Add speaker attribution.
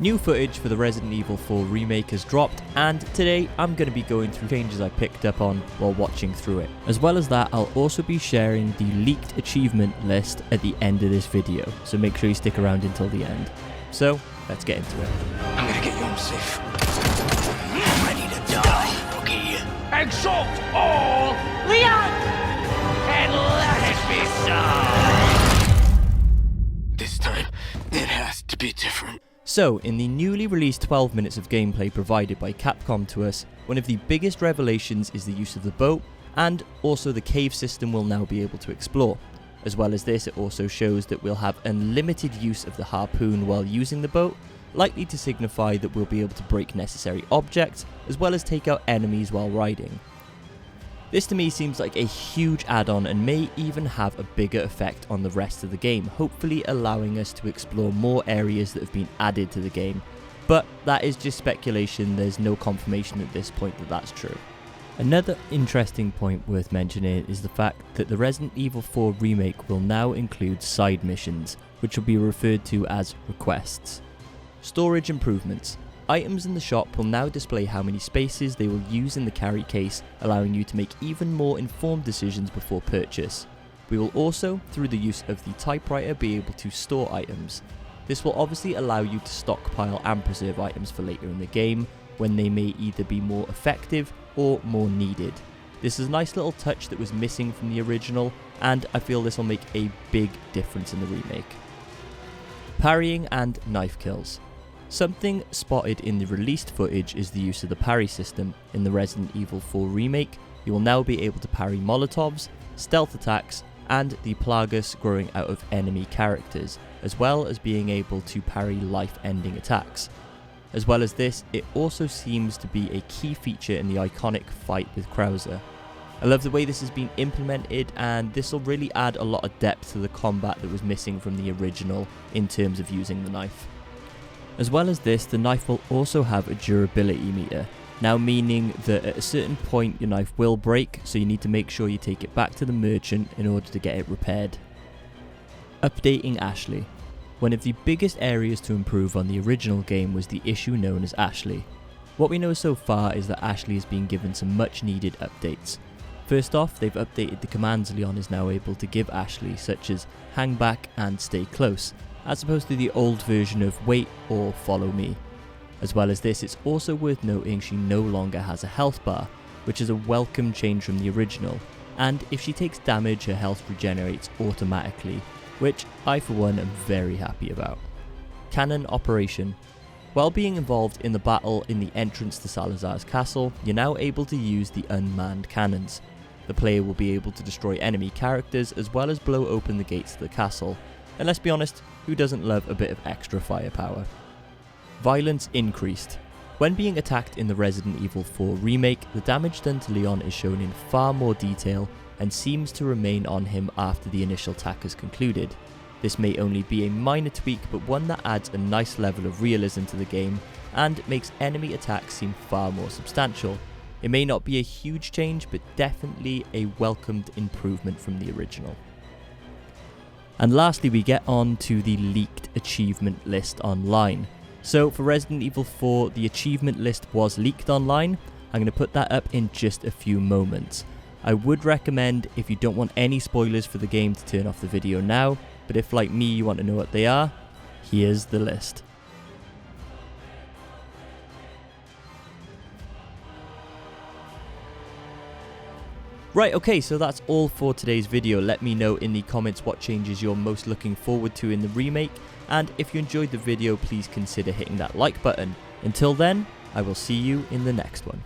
Speaker 1: New footage for the Resident Evil 4 Remake has dropped, and today I'm going to be going through changes I picked up on while watching through it. As well as that, I'll also be sharing the leaked achievement list at the end of this video, so make sure you stick around until the end. So, let's get into it.
Speaker 2: I'm gonna get you home safe. I'm ready to die, rookie. Exalt all Leon! And let it be so! This time, it has to be different.
Speaker 1: So, in the newly released 12 minutes of gameplay provided by Capcom to us, one of the biggest revelations is the use of the boat, and also the cave system we'll now be able to explore. As well as this, it also shows that we'll have unlimited use of the harpoon while using the boat, likely to signify that we'll be able to break necessary objects, as well as take out enemies while riding. This to me seems like a huge add-on and may even have a bigger effect on the rest of the game, hopefully allowing us to explore more areas that have been added to the game. But that is just speculation, there's no confirmation at this point that that's true. Another interesting point worth mentioning is the fact that the Resident Evil 4 Remake will now include side missions, which will be referred to as requests. Storage improvements. Items in the shop will now display how many spaces they will use in the carry case, allowing you to make even more informed decisions before purchase. We will also, through the use of the typewriter, be able to store items. This will obviously allow you to stockpile and preserve items for later in the game, when they may either be more effective or more needed. This is a nice little touch that was missing from the original, and I feel this will make a big difference in the remake. Parrying and knife kills. Something spotted in the released footage is the use of the parry system. In the Resident Evil 4 Remake, you will now be able to parry Molotovs, stealth attacks, and the Plagas growing out of enemy characters, as well as being able to parry life-ending attacks. As well as this, it also seems to be a key feature in the iconic fight with Krauser. I love the way this has been implemented, and this will really add a lot of depth to the combat that was missing from the original in terms of using the knife. As well as this, the knife will also have a durability meter, now meaning that at a certain point your knife will break, so you need to make sure you take it back to the merchant in order to get it repaired. Updating Ashley. One of the biggest areas to improve on the original game was the issue known as Ashley. What we know so far is that Ashley has been given some much needed updates. First off, they've updated the commands Leon is now able to give Ashley, such as hang back and stay close, as opposed to the old version of wait or follow me. As well as this, it's also worth noting she no longer has a health bar, which is a welcome change from the original, and if she takes damage her health regenerates automatically, which I for one am very happy about. Cannon operation. While being involved in the battle in the entrance to Salazar's castle, you're now able to use the unmanned cannons. The player will be able to destroy enemy characters as well as blow open the gates to the castle. And let's be honest, who doesn't love a bit of extra firepower? Violence increased. When being attacked in the Resident Evil 4 Remake, the damage done to Leon is shown in far more detail and seems to remain on him after the initial attack has concluded. This may only be a minor tweak, but one that adds a nice level of realism to the game and makes enemy attacks seem far more substantial. It may not be a huge change, but definitely a welcomed improvement from the original. And lastly, we get on to the leaked achievement list online. So for Resident Evil 4, the achievement list was leaked online. I'm going to put that up in just a few moments. I would recommend, if you don't want any spoilers for the game, to turn off the video now, but if like me you want to know what they are, here's the list. Right, okay, so that's all for today's video. Let me know in the comments what changes you're most looking forward to in the remake, and if you enjoyed the video, please consider hitting that like button. Until then, I will see you in the next one.